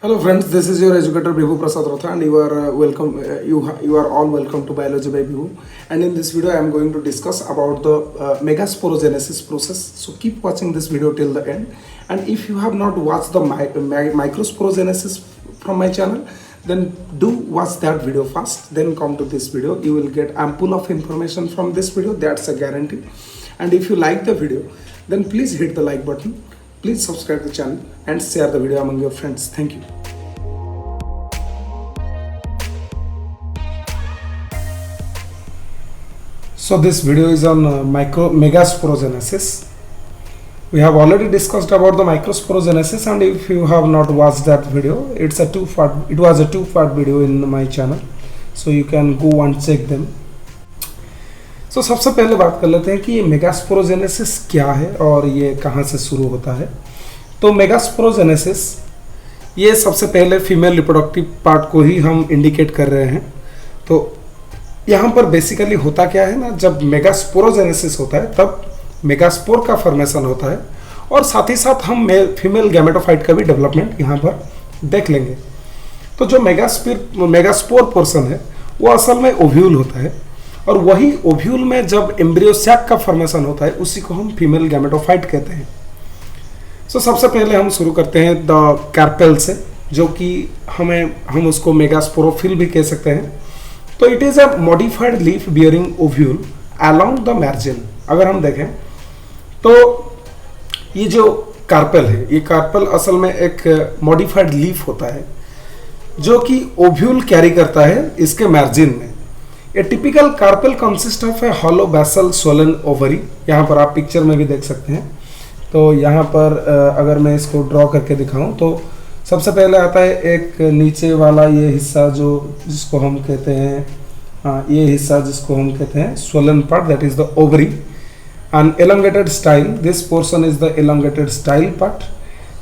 Hello friends, this is your educator Bibhu Prasad Rotha and you are welcome. You are all welcome to Biology by Bibhu. And in this video, I am going to discuss about the megasporogenesis process. So keep watching this video till the end. And if you have not watched the microsporogenesis from my channel, then do watch that video first. Then come to this video. You will get ample of information from this video. That's a guarantee. And if you like the video, then please hit the like button. Please subscribe the channel and share the video among your friends. Thank you. So this video is on megasporogenesis. We have already discussed about the microsporogenesis, and if you have not watched that video, it was a two-part video in my channel, so you can go and check them. So सबसे पहले बात कर लेते हैं कि ये megasporogenesis क्या है और ये कहाँ से शुरू होता है। तो मेगास्पोरोजेनेसिस ये सबसे पहले फीमेल रिप्रोडक्टिव पार्ट को ही हम इंडिकेट कर रहे हैं। तो यहाँ पर बेसिकली होता क्या है ना, जब मेगास्पोरोजेनेसिस होता है तब मेगास्पोर का फॉर्मेशन होता है और साथ ही साथ हम फीमेल गैमेटोफाइट का भी डेवलपमेंट यहाँ पर देख लेंगे। तो जो मेगास्पोर पोर्शन है वो असल में ओव्यूल होता है और वही ओव्यूल में जब एम्ब्रियो सैक का फॉर्मेशन होता है उसी को हम फीमेल गैमेटोफाइट कहते हैं। सो सबसे पहले हम शुरू करते हैं द कार्पेल से, जो कि हम उसको मेगास्पोरोफिल भी कह सकते हैं। तो it is a modified leaf bearing ovule along the margin. अगर हम देखें तो ये जो कार्पेल है, ये कार्पेल असल में एक मॉडिफाइड लीफ होता है जो कि ओव्यूल कैरी करता है इसके मार्जिन में। A typical carpel consist of a hollow basal swollen ovary. यहाँ पर आप पिक्चर में भी देख सकते हैं। तो यहाँ पर अगर मैं इसको ड्रॉ करके दिखाऊं तो सबसे पहले आता है एक नीचे वाला ये हिस्सा जिसको हम कहते हैं, ये हिस्सा जिसको हम कहते हैं swollen part, that is the ovary. An elongated style, this portion is the elongated style part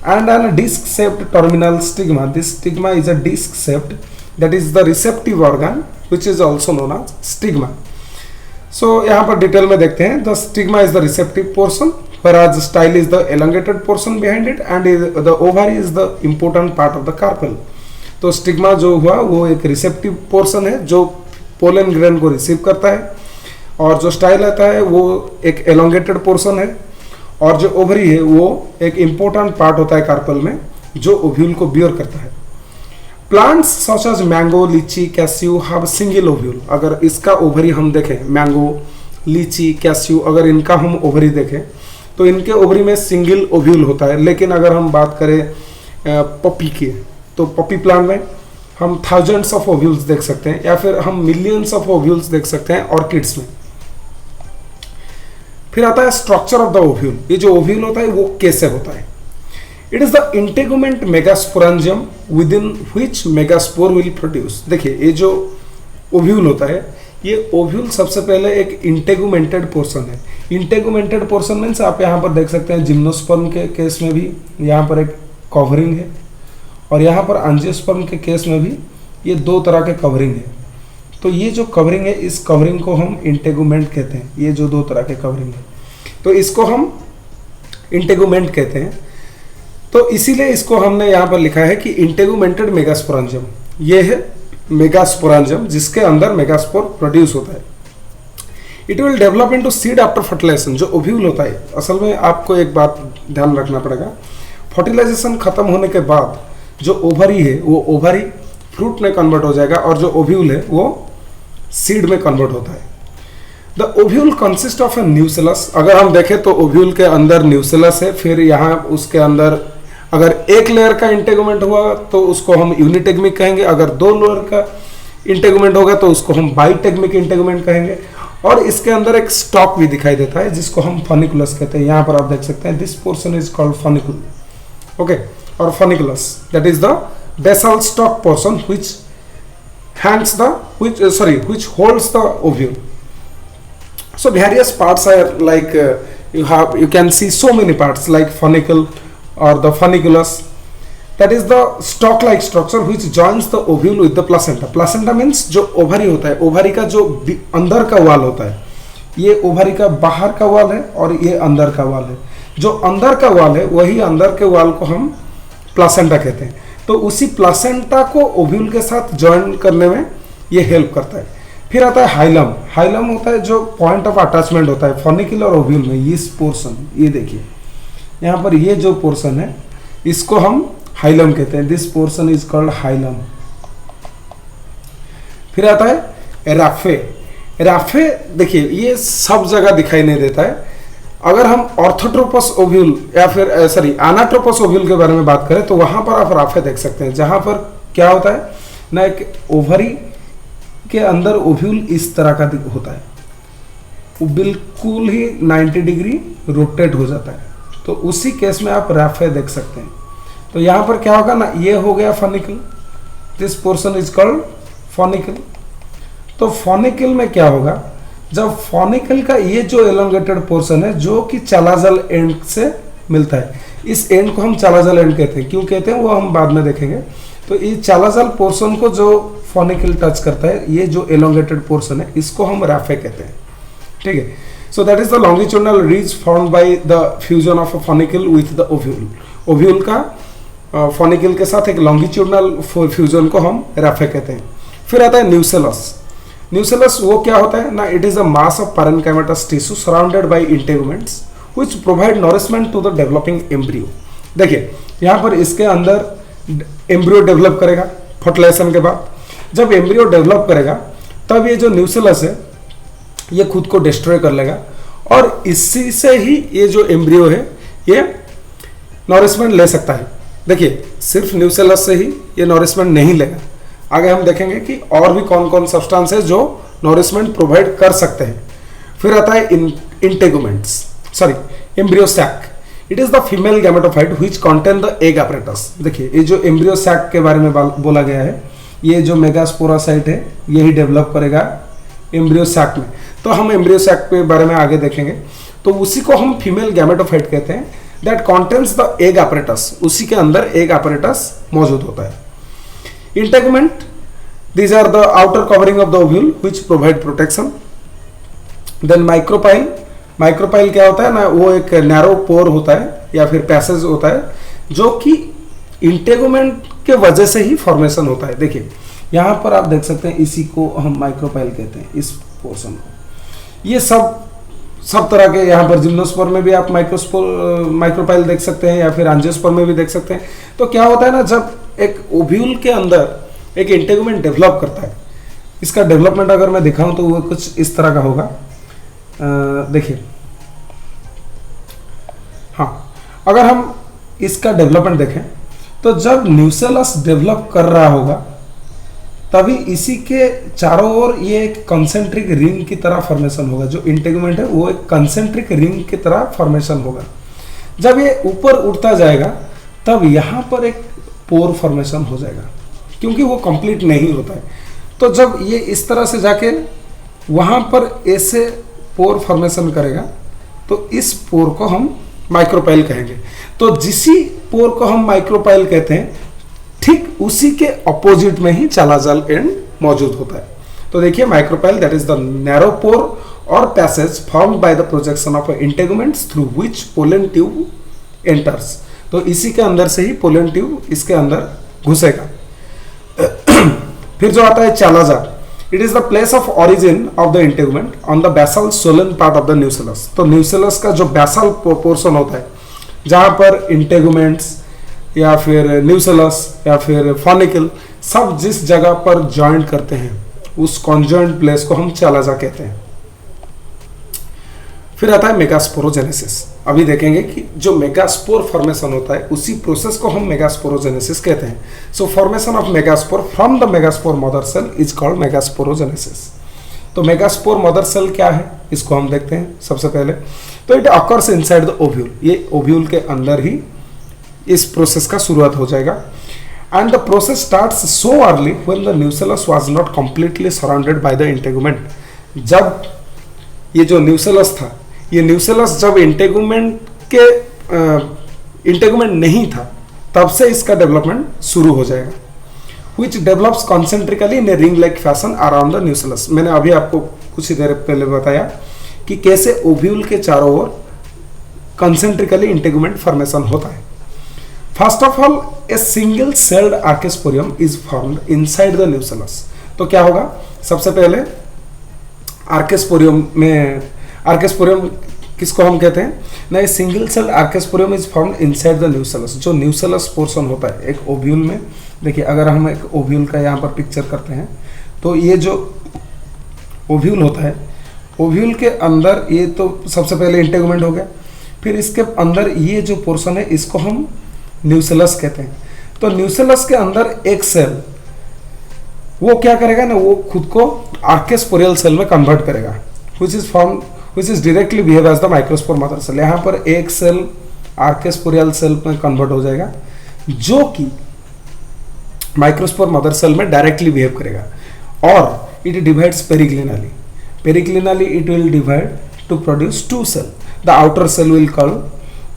and an disc shaped terminal stigma. This stigma is a disc shaped, that is the receptive organ which is also known as stigma. So यहाँ पर detail में देखते हैं, the stigma is the receptive portion whereas style is the elongated portion behind it and the ovary is the important part of the carpel. तो stigma जो हुआ वो एक रिसेप्टिव पोर्शन है जो पोलन ग्रेन को रिसीव करता है और जो स्टाइल आता है वो एक एलोंगेटेड पोर्शन है और जो ओवरी है वो एक इम्पोर्टेंट पार्ट होता है कार्पल में जो ओव्यूल को बियर करता है। प्लांट्स सच एज मैंगो, लीची, कैस्यू हैव सिंगल ओव्यूल। अगर इसका ओवरी हम देखें, मैंगो, लीची, कैस्यू, अगर इनका हम ओवरी देखें तो इनके ओवरी में सिंगल ओव्यूल होता है। लेकिन अगर हम बात करें पपी की, तो पपी प्लांट में हम थाउजेंड्स ऑफ ओव्यूल्स देख सकते हैं या फिर हम मिलियंस ऑफ ओव्यूल्स देख सकते हैं ऑर्किड्स में। फिर आता है स्ट्रक्चर ऑफ द ओव्यूल। ये जो ओव्यूल होता है वो कैसे होता है? It is the integument megasporangium with in which megaspore will produce. देखिए ये जो ओव्यूल होता है, ये ओव्यूल सबसे पहले एक इंटेगुमेंटेड पोर्शन है। इंटेगुमेंटेड पोर्शन मीन्स आप यहाँ पर देख सकते हैं जिम्नोस्पर्म के केस में भी यहाँ पर एक कवरिंग है और यहाँ पर एंजियोस्पर्म के केस में भी ये दो तरह के कवरिंग है। तो ये जो कवरिंग है, इस कवरिंग को हम इंटेगुमेंट कहते हैं। ये जो दो तरह के कवरिंग है तो इसको हम इंटेगुमेंट कहते हैं। तो इसीलिए इसको हमने यहाँ पर लिखा है कि इंटेगुमेंटेड मेगास्पोरेंजियम। ये है मेगास्पोरेंजियम जिसके अंदर मेगास्पोर प्रोड्यूस होता है। It will develop into seed after fertilization. जो ओव्यूल होता है, असल में आपको एक बात ध्यान रखना पड़ेगा, फर्टिलाइजेशन खत्म होने के बाद जो ओवरी है वो ओवरी फ्रूट में कन्वर्ट हो जाएगा और जो ओव्यूल है वो सीड में कन्वर्ट होता है। The ovule consist of A nucellus. अगर हम देखें तो ओव्यूल के अंदर न्यूसेलस है, फिर यहाँ उसके अंदर अगर एक लेयर का इंटेगुमेंट हुआ तो उसको हम यूनिटेगमिक कहेंगे, अगर दो लेयर का इंटेगुमेंट होगा तो उसको हम बाईटेगमिक इंटेगुमेंट कहेंगे। और इसके अंदर एक स्टॉक भी दिखाई देता है जिसको हम फनिकुलस कहते हैं। यहाँ पर आप देख सकते हैं, this portion is called funicle, okay, और funiculus that is the basal stalk portion which holds the ovule. So various parts are like you can see so many parts like funicle or the funiculus, that is the stalk like structure which joins the ovule with the placenta. Placenta means जो ovary होता है, ovary का जो अंदर का वाल होता है, ये ओवरी का बाहर का वाल है और ये अंदर का वाल है। जो अंदर का वाल है वही अंदर के वाल को हम प्लासेंटा कहते हैं। तो उसी प्लासेंटा को ओव्यूल के साथ ज्वाइन करने में ये हेल्प करता है। फिर आता है हाइलम। हाइलम होता है जो पॉइंट ऑफ अटैचमेंट होता है फॉनिकल और ओव्यूल में, इस पोर्शन, ये देखिए यहाँ पर ये जो पोर्शन है इसको हम हाइलम कहते हैं। This portion is called hilum. फिर आता है राफे। राफे देखिए ये सब जगह दिखाई नहीं देता है। अगर हम ऑर्थोट्रोपस ओव्यूल या फिर एनाट्रोपस ओव्यूल के बारे में बात करें तो वहां पर आप राफे देख सकते हैं, जहां पर क्या होता है ना, एक ओवरी के अंदर ओव्यूल इस तरह का होता है, वो बिल्कुल ही 90 डिग्री रोटेट हो जाता है। तो उसी केस में आप राफे देख सकते हैं। तो यहाँ पर क्या होगा ना, ये हो गया फॉनिकल, दिस पोर्शन इज कॉल्ड फॉनिकल। तो फॉनिकल में क्या होगा, जब फॉनिकल का ये जो एलोंगेटेड पोर्शन है जो कि चालाजल एंड से मिलता है, इस एंड को हम चालाजल एंड कहते हैं। क्यों कहते हैं वो हम बाद में देखेंगे। तो ये चालाजल पोर्शन को जो फॉनिकल टच करता है, ये जो एलोंगेटेड पोर्शन है, इसको हम राफे कहते हैं। ठीक है, so that is the longitudinal ridge formed by the fusion of a funicle with the ovule. Ovule का फॉनिकल के साथ एक लॉन्गिट्यूडनल फ्यूजन को हम राफे कहते हैं। फिर आता है न्यूसेलस। न्यूसेलस वो क्या होता है ना, it is a mass of parenchymatous tissue surrounded by integuments which provide nourishment to the developing embryo. देखिए यहाँ पर इसके अंदर एम्ब्रियो डेवलप करेगा फर्टिलाइजेशन के बाद। जब एम्ब्रियो डेवलप करेगा तब ये जो न्यूसेलस है ये खुद को डिस्ट्रॉय कर लेगा और इसी से ही ये जो एम्ब्रियो है ये नरिशमेंट ले सकता है। देखिए सिर्फ न्यूसेलस से ही ये नरिशमेंट नहीं लेगा, आगे हम देखेंगे कि और भी कौन कौन सब्सटेंस है जो नरिशमेंट प्रोवाइड कर सकते हैं। फिर आता है integuments, embryo sac. It is the female gametophyte which contain the egg apparatus। देखिए ये जो एम्ब्रियो सैक के बारे में बोला गया है, ये जो मेगास्पोरासाइट है यही डेवलप करेगा एम्ब्रियो सैक में। तो हम एम्ब्रियो सैक के बारे में आगे देखेंगे। तो उसी को हम फीमेल गैमेटोफाइट कहते हैं, that contains the egg apparatus। उसी के अंदर एग apparatus मौजूद होता है। Integument, these are the outer covering of the ovule which provide protection. Then micropyle. Micropyle क्या होता है ना, वो एक नैरो पोर होता है या फिर पैसेज होता है जो कि इंटेगुमेंट के वजह से ही फॉर्मेशन होता है। देखिए यहाँ पर आप देख सकते हैं, इसी को हम माइक्रोपाइल कहते हैं, इस पोर्शन को। ये सब तरह के, यहाँ पर जिम्नोस्पोर में भी आप माइक्रोपाइल देख सकते हैं या फिर एंजियोस्पोर में भी देख सकते हैं। तो क्या होता है ना, जब एक ओव्यूल के अंदर एक इंटेगुमेंट डेवलप करता है, इसका डेवलपमेंट अगर मैं दिखाऊं तो वो कुछ इस तरह का होगा। देखिए हाँ, अगर हम इसका डेवलपमेंट देखें तो जब न्यूसेलस डेवलप कर रहा होगा तभी इसी के चारों ओर ये एक कंसेंट्रिक रिंग की तरह फॉर्मेशन होगा। जो इंटेगुमेंट है वो एक कंसेंट्रिक रिंग की तरह फॉर्मेशन होगा। जब ये ऊपर उठता जाएगा तब यहाँ पर एक पोर फॉर्मेशन हो जाएगा, क्योंकि वो कंप्लीट नहीं होता है। तो जब ये इस तरह से जाके वहाँ पर ऐसे पोर फॉर्मेशन करेगा तो इस पोर को हम माइक्रोपाइल कहेंगे। तो जिसी पोर को हम माइक्रोपाइल कहते हैं, ठीक उसी के अपोजिट में ही चालाजल एंड मौजूद होता है। तो देखिए micropyle, that is the narrow pore or passage formed by the projection of integuments through which pollen tube enters. तो इसी के अंदर से ही पोलन ट्यूब इसके अंदर घुसेगा। फिर जो आता है chalaza, it is the place of origin of the integument on the basal swollen part of the nucellus. तो न्यूसेलस का जो बेसल पोर्शन होता है, जहां पर इंटेगुमेंट्स या फिर न्यूसेलस या फिर फॉनिकल सब जिस जगह पर ज्वाइंट करते हैं, उस कॉन्जॉइंट प्लेस को हम चालाजा कहते हैं। फिर आता है मेगास्पोरोजेनेसिस। अभी देखेंगे कि जो मेगास्पोर फॉर्मेशन होता है उसी प्रोसेस को हम मेगास्पोरोजेनेसिस कहते हैं। So formation of megaspore from the megaspore mother cell is called megasporogenesis. तो मेगास्पोर मदर सेल क्या है, इसको हम देखते हैं सबसे पहले। तो it occurs inside the ovule. ये ओव्यूल के अंदर ही इस प्रोसेस का शुरुआत हो जाएगा। And the process starts so early when the nucellus was not completely surrounded by the integument. जब ये जो न्यूसेलस था, ये न्यूसेलस जब इंटेगुमेंट नहीं था, तब से इसका डेवलपमेंट शुरू हो जाएगा। which develops concentrically in a ring like fashion around the nucellus। मैंने अभी आपको कुछ ही देर पहले बताया कि कैसे ओव्यूल के चारों ओर कंसेंट्रिकली इंटेगुमेंट फॉर्मेशन होता है। First of all a single celled आर्केस्पोरियम is formed inside the nucellus. तो क्या होगा, सबसे पहले आर्केस्पोरियम किसको हम कहते हैं ना, a single celled आर्केस्पोरियम is formed inside the nucellus. जो न्यूसेलस पोर्शन होता है एक ओव्यूल में, देखिए अगर हम एक ओव्यूल का यहाँ पर पिक्चर करते हैं तो ये जो ओव्यूल होता है, ओव्यूल के अंदर ये तो सबसे पहले इंटेगुमेंट हो गया, फिर इसके अंदर ये जो पोर्शन है इसको हम न्यूसेलस कहते हैं। तो न्यूसेलस के अंदर एक सेल वो क्या करेगा ना, वो खुद को आर्केस्पोरियल सेल में कन्वर्ट करेगा, which is directly behave as the microspore mother cell। यहाँ पर एक सेल आर्केस्पोरियल सेल में कन्वर्ट हो जाएगा जो कि माइक्रोस्पोर मदर सेल में डायरेक्टली बिहेव करेगा, और it divides periclinally it will divide to produce two cell. The outer cell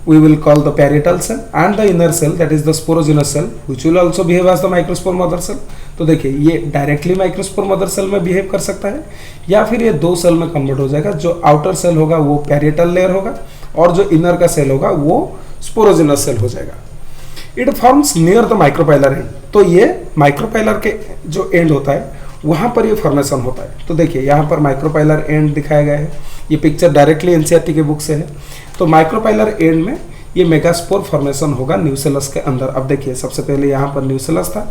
we will call the parietal cell and the inner cell that is the sporogenous cell which will also behave as the microspore mother cell। तो देखिए ये directly microspore mother cell में behave कर सकता है या फिर ये दो सेल में कन्वर्ट हो जाएगा। जो आउटर सेल होगा वो पैरिएटल लेयर होगा और जो इनर का सेल होगा वो स्पोरोजेनस सेल हो जाएगा। It forms near the micropylar and. तो ये माइक्रोपाइलर के जो एंड होता है वहाँ पर ये फॉर्मेशन होता है। तो देखिए यहाँ पर माइक्रोपाइलर एंड दिखाया गया है, ये पिक्चर डायरेक्टली एनसीईआरटी के बुक से है। तो माइक्रोपाइलर एंड में ये मेगास्पोर फॉर्मेशन होगा न्यूसेलस के अंदर। अब देखिए सबसे पहले यहाँ पर न्यूसेलस था,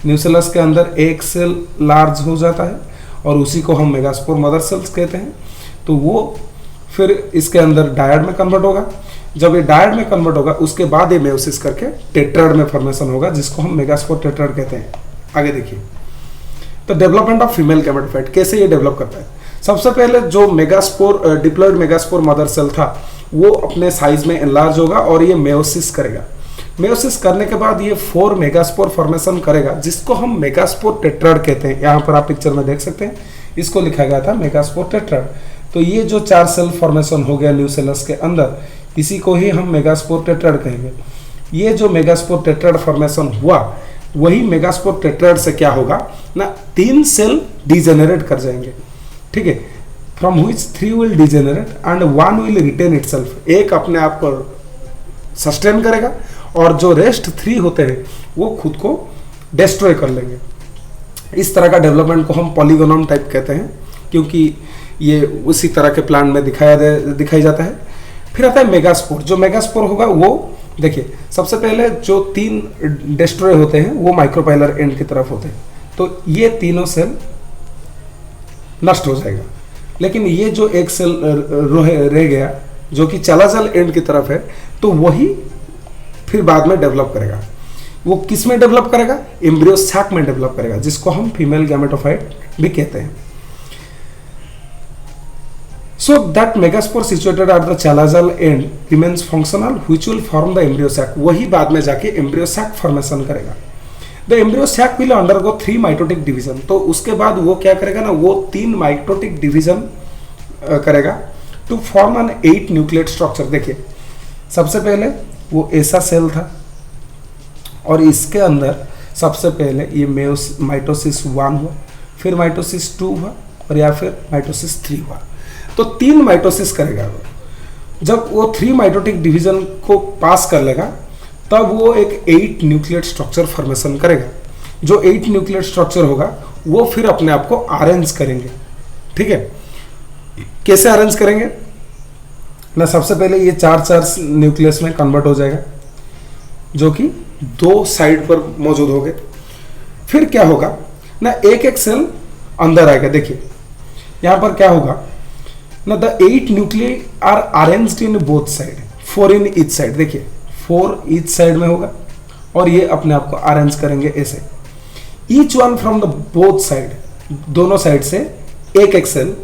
न्यूसेलस के अंदर एक सेल लार्ज हो जाता है और उसी को हम मेगास्पोर मदर सेल्स कहते हैं। तो वो फिर इसके अंदर डायड में कन्वर्ट होगा, जब ये डायड में कन्वर्ट होगा उसके बाद ये मेयोसिस करके टेट्राड में फॉर्मेशन होगा जिसको हम मेगास्पोर टेट्राड कहते हैं। आगे देखिए, तो डेवलपमेंट ऑफ फीमेल गैमेटोफाइट कैसे ये डेवलप करता है। सबसे पहले जो megaspore diploid megaspore mother cell था वो अपने साइज में एनलार्ज होगा और ये मेयोसिस करेगा। मेयोसिस करने के बाद ये 4 मेगास्पोर फॉर्मेशन करेगा जिसको हम मेगास्पोर टेट्राड कहते हैं। यहाँ पर आप पिक्चर में देख सकते हैं, इसको लिखा गया था मेगास्पोर टेट्राड। तो ये जो 4 सेल फॉर्मेशन हो गया न्यूसेलस के अंदर, इसी को ही हम मेगास्पोर टेट्राड कहेंगे। ये जो मेगास्पोर टेट्राड फॉर्मेशन हुआ वही मेगास्पोर टेट्राड से क्या होगा ना, 3 सेल डिजेनरेट कर जाएंगे, ठीक है, from which 3 will degenerate and 1 will retain itself। एक अपने आप को सस्टेन करेगा और जो रेस्ट 3 होते हैं वो खुद को डिस्ट्रॉय कर लेंगे। इस तरह का डेवलपमेंट को हम पॉलीगोनम टाइप कहते हैं क्योंकि ये उसी तरह के प्लांट में दिखाई जाता है। फिर आता है मेगास्पोर। जो मेगास्पोर होगा वो देखिए सबसे पहले जो 3 डिस्ट्रॉय होते हैं वो माइक्रोपाइलर एंड की तरफ होते हैं, तो ये तीनों सेल नष्ट हो जाएगा। लेकिन ये जो एक सेल रह गया जो कि चलाजल एंड की तरफ है, तो वही फिर बाद में डेवलप करेगा। वो किस में डेवलप करेगा, एम्ब्रियो सैक में डेवलप करेगा जिसको हम फीमेल गैमेटोफाइट भी कहते हैं। So that megaspore situated at the chalazal end remains functional which will form the embryo sac। वही बाद में जाके embryo sac formation करेगा। The embryo sac will undergo 3 mitotic division। तो उसके बाद वो क्या करेगा ना, वो 3 mitotic division करेगा to form an 8 nucleate structure। देखिए सबसे पहले वो ऐसा सेल था और इसके अंदर सबसे पहले ये माइटोसिस 1 हुआ, फिर माइटोसिस 2 हुआ और या फिर माइटोसिस 3 हुआ। तो 3 माइटोसिस करेगा वो। जब वो 3 माइटोटिक डिवीजन को पास कर लेगा तब वो एक 8 न्यूक्लिएट स्ट्रक्चर फॉर्मेशन करेगा। जो 8 न्यूक्लिएट स्ट्रक्चर होगा वो फिर अपने आप को अरेंज करेंगे, ठीक है। कैसे अरेंज करेंगे ना, सबसे पहले ये 4 न्यूक्लियस में कन्वर्ट हो जाएगा जो कि 2 साइड पर मौजूद होंगे। फिर क्या होगा ना, एक सेल अंदर आएगा। देखिए यहाँ पर क्या होगा ना, the 8 nuclei are arranged in both side, 4 in each side. देखिए 4 ईच साइड में होगा और ये अपने आप को अरेंज करेंगे ऐसे, each one from the both side, दोनों साइड से एक सेल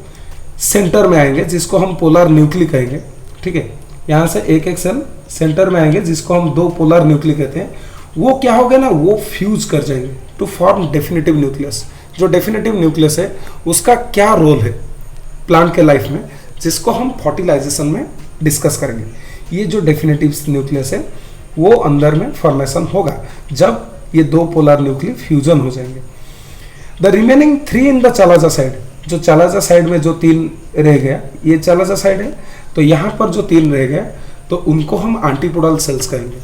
सेंटर में आएंगे जिसको हम पोलर न्यूक्ली कहेंगे, ठीक है। यहाँ से एक सेल सेंटर में आएंगे जिसको हम 2 पोलर न्यूक्ली कहते हैं। वो क्या हो गया ना, वो फ्यूज कर जाएंगे टू फॉर्म डेफिनेटिव न्यूक्लियस। जो डेफिनेटिव न्यूक्लियस है उसका क्या रोल है प्लांट के लाइफ में, जिसको हम फर्टिलाइजेशन में डिस्कस करेंगे। ये जो डेफिनेटिव न्यूक्लियस है वो अंदर में फॉर्मेशन होगा जब ये 2 पोलर न्यूक्ली फ्यूजन हो जाएंगे। The remaining 3 in the chalaza side, जो चालाजा साइड में जो 3 रह गया, ये चालाजा साइड है, तो यहाँ पर जो 3 रह गया तो उनको हम एंटीपोडल सेल्स कहेंगे।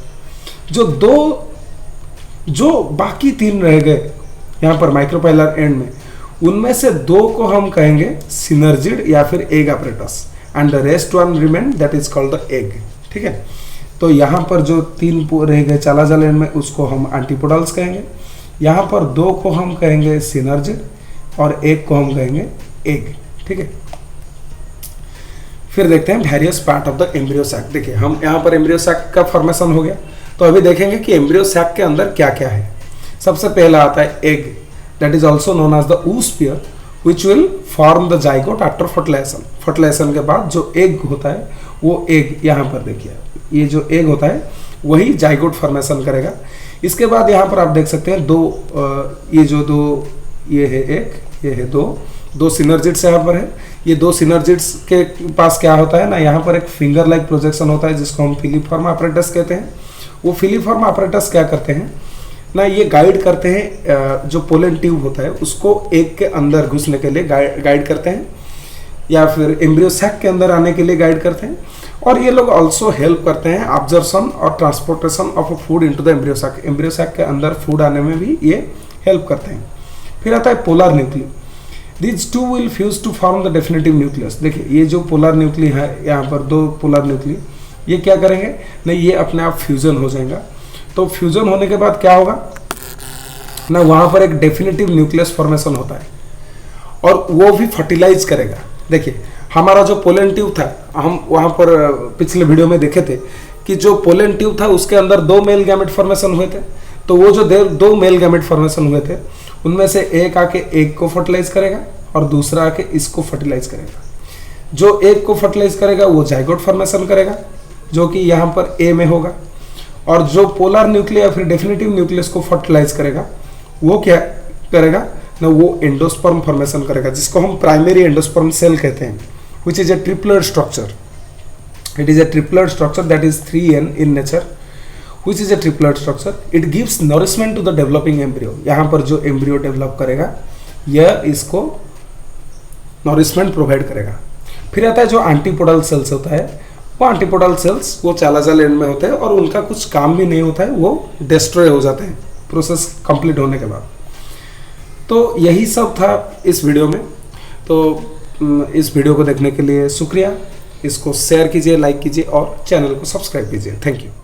जो बाकी 3 रह गए यहाँ पर माइक्रोपाइलर एंड में, उनमें से 2 को हम कहेंगे सिनर्जिड या फिर egg apparatus, and the rest one remain, that is called the egg. ठीक है, तो यहाँ पर जो 3 रह गए चालाजाल एंड में, उसको हम एंटीपोडल्स कहेंगे। यहाँ पर 2 को हम कहेंगे सिनर्जिड और 1 को हम कहेंगे एग। ठीक है, फिर देखते हैं various part of the embryo sac. देखिए, हम यहाँ पर एम्ब्रियो सैक का फॉर्मेशन हो गया, तो अभी देखेंगे कि एम्ब्रियो सैक के अंदर क्या क्या है। सबसे पहला आता है egg, that is also known as the oosphere, which will form the zygote after fertilization। Fertilization के बाद जो एग होता है, वो एग यहाँ पर देखिए, ये जो एग होता है वही जाइगोट फॉर्मेशन करेगा। इसके बाद यहाँ पर आप देख सकते हैं ये है एक, ये है दो सिनर्जिड्स यहाँ पर है। ये 2 सिनर्जिड्स के पास क्या होता है ना, यहाँ पर एक फिंगर लाइक प्रोजेक्शन होता है जिसको हम फिलीफॉर्म apparatus कहते हैं। वो फिलीफॉर्म apparatus क्या करते हैं ना, ये गाइड करते हैं जो पोलन ट्यूब होता है उसको एग के अंदर घुसने के लिए गाइड करते हैं, या फिर एम्ब्रियो सैक के अंदर आने के लिए गाइड करते हैं। और ये लोग ऑल्सो हेल्प करते हैं ऑब्जर्वेशन और transportation of food into the embryo sac. Embryo sac के अंदर फूड आने में भी ये हेल्प करते हैं। फिर आता है polar nuclei. These 2 will fuse to form the definitive nucleus। देखिए, ये जो पोलर न्यूक्ली है, यहाँ पर 2 पोलर न्यूक्ली, ये क्या करेंगे नहीं, ये अपने आप फ्यूजन हो जाएगा। तो फ्यूजन होने के बाद क्या होगा ना, वहाँ पर एक डेफिनेटिव न्यूक्लियस फॉर्मेशन होता है और वो भी फर्टिलाइज करेगा। देखिए, हमारा जो पोलन ट्यूब था, हम वहाँ पर पिछले वीडियो में देखे थे कि जो पोलन ट्यूब था उसके अंदर 2 मेल गैमेट फॉर्मेशन हुए थे। तो वो जो 2 मेल गैमेट फॉर्मेशन हुए थे, उनमें से एक आके एग को फर्टिलाइज करेगा और दूसरा आके इसको फर्टिलाइज करेगा। जो एग को फर्टिलाइज करेगा वो जाइगोट फॉर्मेशन करेगा, जो कि यहाँ पर ए में होगा। और जो पोलर न्यूक्लियस या फिर डेफिनेटिव न्यूक्लियस को फर्टिलाइज करेगा, वो क्या करेगा ना, वो एंडोस्पर्म फॉर्मेशन करेगा, जिसको हम प्राइमरी एंडोस्पर्म सेल कहते हैं, which is a triploid structure। It is a triploid structure that is 3n in nature, which is a triploid structure। It gives nourishment to the developing embryo। यहाँ पर जो embryo develop करेगा, यह इसको nourishment provide करेगा। फिर आता है जो एंटीपोडल सेल्स होता है, वो एंटीपोडल सेल्स वो चालाजाल एंड में होते हैं और उनका कुछ काम भी नहीं होता है, वो डिस्ट्रॉय हो जाते हैं प्रोसेस कंप्लीट होने के बाद। तो यही सब था इस वीडियो में। तो इस वीडियो को देखने के लिए शुक्रिया। इसको शेयर कीजिए, लाइक कीजिए और चैनल को सब्सक्राइब कीजिए। Thank you.